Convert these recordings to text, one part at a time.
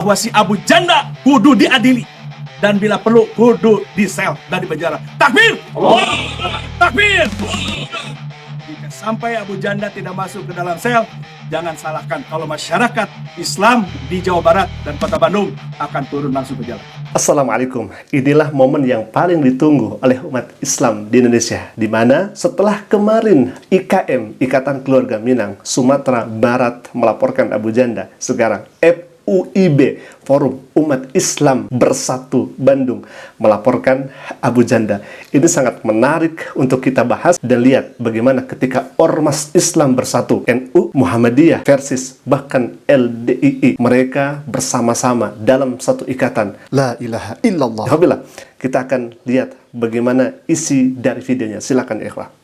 bahwa si Abu Janda kudu diadili dan bila perlu kudu disel dan dipenjara. Takbir! Takbir! Jika sampai Abu Janda tidak masuk ke dalam sel, jangan salahkan kalau masyarakat Islam di Jawa Barat dan Kota Bandung akan turun langsung ke jalan. Assalamualaikum. Inilah momen yang paling ditunggu oleh umat Islam di Indonesia, di mana setelah kemarin IKM, Ikatan Keluarga Minang, Sumatera Barat melaporkan Abu Janda, sekarang FUIB, Forum Umat Islam Bersatu Bandung, melaporkan Abu Janda. Ini sangat menarik untuk kita bahas dan lihat bagaimana ketika Ormas Islam Bersatu, NU, Muhammadiyah, versus bahkan LDII, mereka bersama-sama dalam satu ikatan. La ilaha illallah. Alhamdulillah, kita akan lihat bagaimana isi dari videonya. Silakan ikhwah.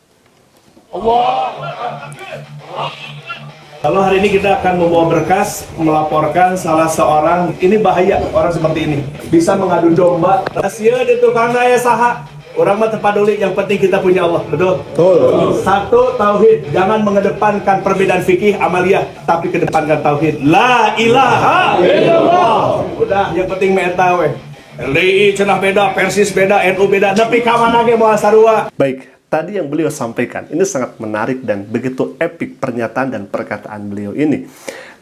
Lalu hari ini kita akan membawa berkas melaporkan salah seorang, ini bahaya orang seperti ini, bisa mengadu domba. Rahasia di tukang daya saha. Orang mah terpaduli, yang penting kita punya Allah, betul? Betul. Satu, tauhid. Jangan mengedepankan perbedaan fikih amaliyah, tapi kedepankan tauhid. La ilaha illallah. Udah, yang penting meta we. LDI cenah beda, Persis beda, NU beda, nepi ka mana ge moal sarua. Baik. Tadi yang beliau sampaikan, ini sangat menarik dan begitu epik pernyataan dan perkataan beliau ini.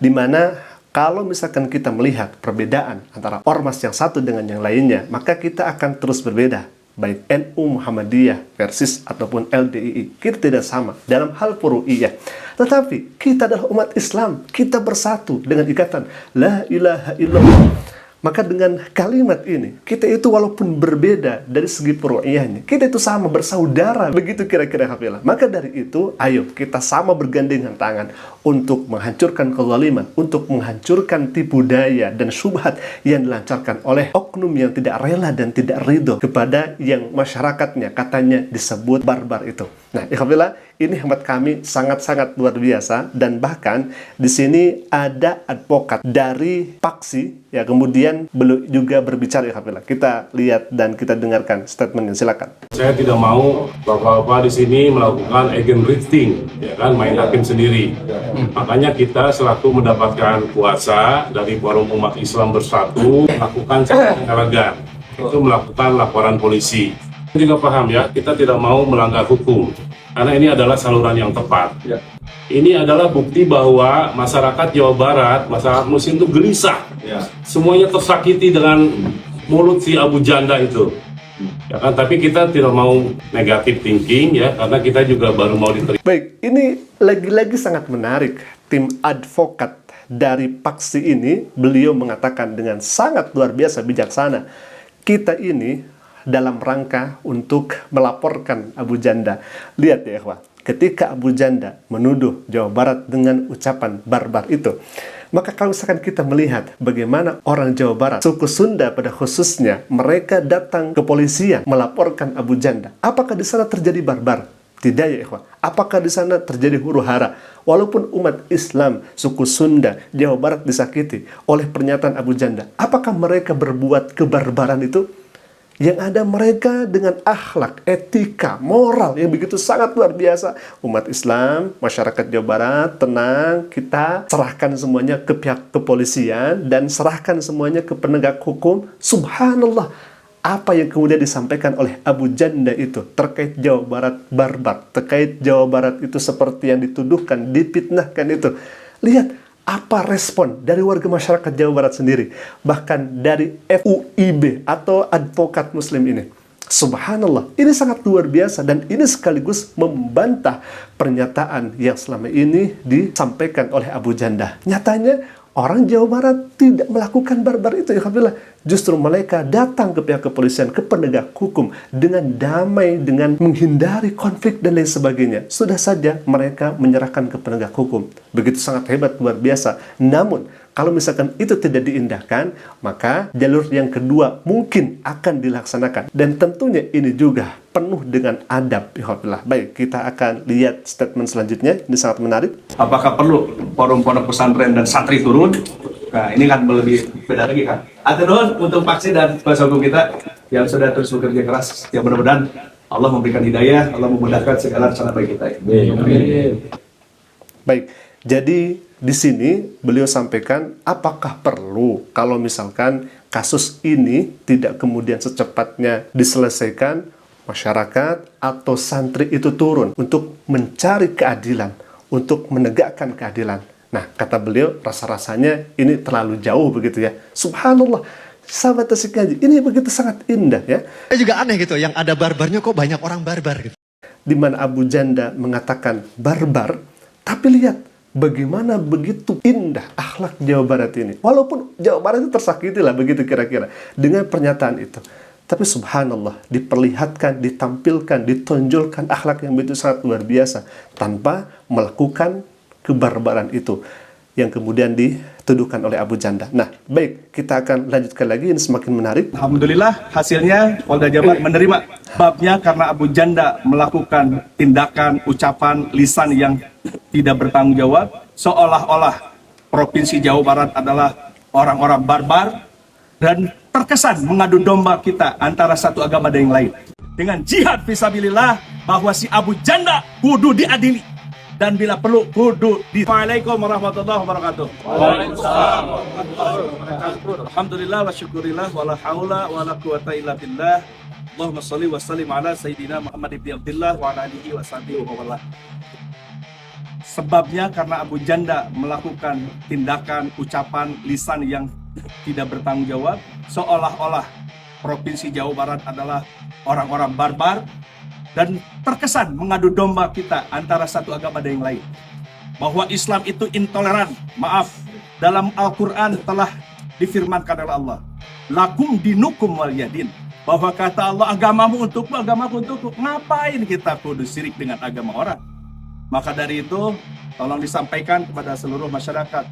Dimana kalau misalkan kita melihat perbedaan antara ormas yang satu dengan yang lainnya, maka kita akan terus berbeda. Baik NU Muhammadiyah versus ataupun LDII, kita tidak sama dalam hal furu'iyah. Tetapi kita adalah umat Islam, kita bersatu dengan ikatan La ilaha illallah. Maka dengan kalimat ini, kita itu walaupun berbeda dari segi furu'iyahnya, kita itu sama, bersaudara, begitu kira-kira hafilah. Maka dari itu, ayo kita sama bergandengan tangan untuk menghancurkan kezaliman, untuk menghancurkan tipu daya dan syubhat yang dilancarkan oleh oknum yang tidak rela dan tidak ridho kepada yang masyarakatnya katanya disebut barbar itu. Nah, ikhwillah, ini hemat kami sangat-sangat luar biasa, dan bahkan di sini ada advokat dari Paksi, ya, kemudian beliau juga berbicara, ikhwillah. Kita lihat dan kita dengarkan statementnya, silakan. Saya tidak mau bapak-bapak di sini melakukan agent drifting, ya kan, main hakim sendiri. Makanya kita selaku mendapatkan kuasa dari Forum Umat Islam Bersatu melakukan elegan, itu melakukan laporan polisi. Juga paham ya, kita tidak mau melanggar hukum karena ini adalah saluran yang tepat. Ini adalah bukti bahwa masyarakat Jawa Barat, masyarakat Muslim itu gelisah, semuanya tersakiti dengan mulut si Abu Janda itu, ya kan. Tapi kita tidak mau negatif thinking, ya, karena kita juga baru mau diterima. Baik, ini lagi-lagi sangat menarik. Tim advokat dari Paksi ini, beliau mengatakan dengan sangat luar biasa bijaksana, kita ini dalam rangka untuk melaporkan Abu Janda. Lihat ya ikhwah, ketika Abu Janda menuduh Jawa Barat dengan ucapan barbar itu, maka kalau misalkan kita melihat bagaimana orang Jawa Barat, suku Sunda pada khususnya, mereka datang ke polisian melaporkan Abu Janda. Apakah di sana terjadi barbar? Tidak ya ikhwah. Apakah di sana terjadi huru-hara? Walaupun umat Islam, suku Sunda, Jawa Barat disakiti oleh pernyataan Abu Janda, apakah mereka berbuat kebarbaran itu? Yang ada mereka dengan akhlak, etika, moral yang begitu sangat luar biasa. Umat Islam, masyarakat Jawa Barat, tenang, kita serahkan semuanya ke pihak kepolisian dan serahkan semuanya ke penegak hukum. Subhanallah, apa yang kemudian disampaikan oleh Abu Janda itu terkait Jawa Barat barbar, terkait Jawa Barat itu seperti yang dituduhkan, dipitnahkan itu. Lihat apa respon dari warga masyarakat Jawa Barat sendiri, bahkan dari FUIB atau advokat Muslim ini. Subhanallah, ini sangat luar biasa dan ini sekaligus membantah pernyataan yang selama ini disampaikan oleh Abu Janda. Nyatanya orang Jawa Barat tidak melakukan barbar itu, ya Alhamdulillah. Justru mereka datang ke pihak kepolisian, ke penegak hukum dengan damai, dengan menghindari konflik dan lain sebagainya. Sudah saja mereka menyerahkan ke penegak hukum. Begitu sangat hebat, luar biasa. Namun, kalau misalkan itu tidak diindahkan, maka jalur yang kedua mungkin akan dilaksanakan. Dan tentunya ini juga penuh dengan adab. Baik, kita akan lihat statement selanjutnya. Ini sangat menarik. Apakah perlu forum pondok pesantren dan santri turun? Nah, ini kan lebih beda lagi kan. Atur untuk Paksi dan kuasa hukum kita yang sudah terus bekerja keras. Yang mudah-mudahan Allah memberikan hidayah, Allah memudahkan segala rencana bagi kita. Baik, jadi di sini beliau sampaikan apakah perlu kalau misalkan kasus ini tidak kemudian secepatnya diselesaikan, masyarakat atau santri itu turun untuk mencari keadilan, untuk menegakkan keadilan. Nah, kata beliau, rasa-rasanya ini terlalu jauh begitu ya. Subhanallah, sahabat Tasik Kaji, ini begitu sangat indah ya. Saya juga aneh gitu, yang ada barbarnya kok banyak orang barbar gitu. Di mana Abu Janda mengatakan barbar, tapi lihat bagaimana begitu indah akhlak Jawa Barat ini. Walaupun Jawa Barat itu tersakiti lah begitu kira-kira dengan pernyataan itu. Tapi subhanallah, diperlihatkan, ditampilkan, ditonjolkan akhlak yang begitu sangat luar biasa tanpa melakukan kebarbaran itu yang kemudian dituduhkan oleh Abu Janda. Nah, baik, kita akan lanjutkan lagi, ini semakin menarik. Alhamdulillah hasilnya Polda Jabar menerima babnya karena Abu Janda melakukan tindakan, ucapan, lisan yang tidak bertanggung jawab, seolah-olah Provinsi Jawa Barat adalah orang-orang barbar dan terkesan mengadu domba kita antara satu agama dan yang lain. Dengan jihad fisabilillah bahwa si Abu Janda kudu diadili dan bila perlu kudu di. Waalaikumsalam warahmatullahi wabarakatuh. Waalaikumsalam warahmatullahi wabarakatuh. Alhamdulillah wa syukurillah wa la haula wa la quwata illa billah. Allahumma shalli wa sallim ala sayyidina Muhammad ibn Abdullah wa ala alihi wa sahbihi wa wala. Sebabnya karena Abu Janda melakukan tindakan, ucapan, lisan yang tidak bertanggung jawab, seolah-olah Provinsi Jawa Barat adalah orang-orang barbar dan terkesan mengadu domba kita antara satu agama dan yang lain. Bahwa Islam itu intoleran. Maaf, dalam Al-Quran telah difirmankan oleh Allah, lakum dinukum waliyadin. Bahwa kata Allah, agamamu untukmu, agamaku untukku. Ngapain kita kudu syirik dengan agama orang? Maka dari itu, tolong disampaikan kepada seluruh masyarakat,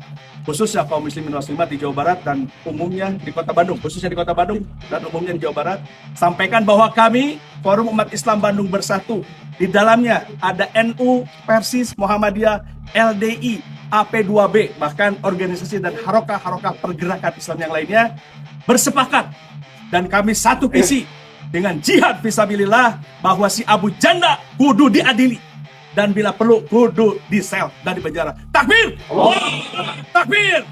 khususnya kaum muslimin muslimat di Jawa Barat dan umumnya di Kota Bandung, khususnya di Kota Bandung dan umumnya di Jawa Barat, sampaikan bahwa kami, Forum Umat Islam Bandung Bersatu, di dalamnya ada NU, Persis, Muhammadiyah, LDI, AP2B, bahkan organisasi dan harokah-harokah pergerakan Islam yang lainnya, bersepakat dan kami satu visi dengan jihad fisabilillah bahwa si Abu Janda kudu diadili dan bila perlu kudu di sel dan di penjara. Takbir! Takbir!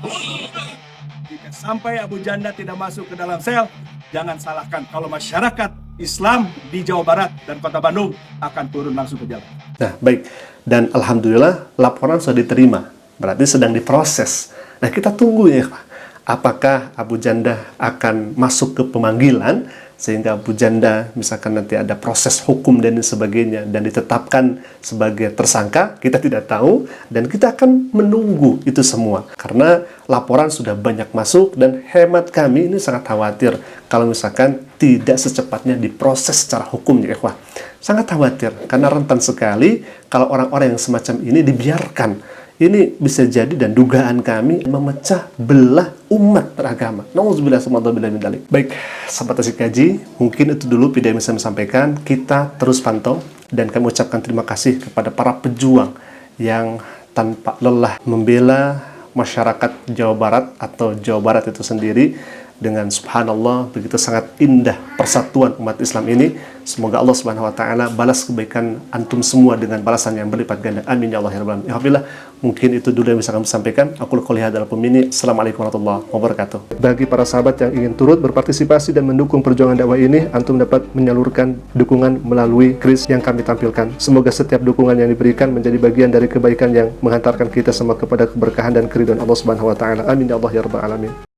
Jika sampai Abu Janda tidak masuk ke dalam sel, jangan salahkan kalau masyarakat Islam di Jawa Barat dan Kota Bandung akan turun langsung ke jalan. Nah, baik. Dan alhamdulillah laporan sudah diterima. Berarti sedang diproses. Nah, kita tunggu ya, Pak. Apakah Abu Janda akan masuk ke pemanggilan sehingga Abu Janda misalkan nanti ada proses hukum dan sebagainya dan ditetapkan sebagai tersangka, kita tidak tahu dan kita akan menunggu itu semua karena laporan sudah banyak masuk dan hemat kami ini sangat khawatir kalau misalkan tidak secepatnya diproses secara hukum ya ikhwah. Sangat khawatir karena rentan sekali kalau orang-orang yang semacam ini dibiarkan. Ini bisa jadi dan dugaan kami memecah belah umat beragama. Nauzubillah min dzalik. Baik, sahabat Tasik Kaji, mungkin itu dulu video yang bisa kami sampaikan. Kita terus pantau dan kami ucapkan terima kasih kepada para pejuang yang tanpa lelah membela masyarakat Jawa Barat atau Jawa Barat itu sendiri dengan subhanallah begitu sangat indah persatuan umat Islam ini. Semoga Allah Subhanahu wa taala balas kebaikan antum semua dengan balasan yang berlipat ganda. Amin ya Allah ya rabbal alamin. Alhamdulillah, mungkin itu dulu yang bisa kami sampaikan. Aku qouli hadzal qawli. Assalamualaikum warahmatullahi wabarakatuh. Bagi para sahabat yang ingin turut berpartisipasi dan mendukung perjuangan dakwah ini, antum dapat menyalurkan dukungan melalui kris yang kami tampilkan. Semoga setiap dukungan yang diberikan menjadi bagian dari kebaikan yang menghantarkan kita semua kepada keberkahan dan keridhaan Allah Subhanahu wa taala. Amin ya Allah ya rabbal alamin.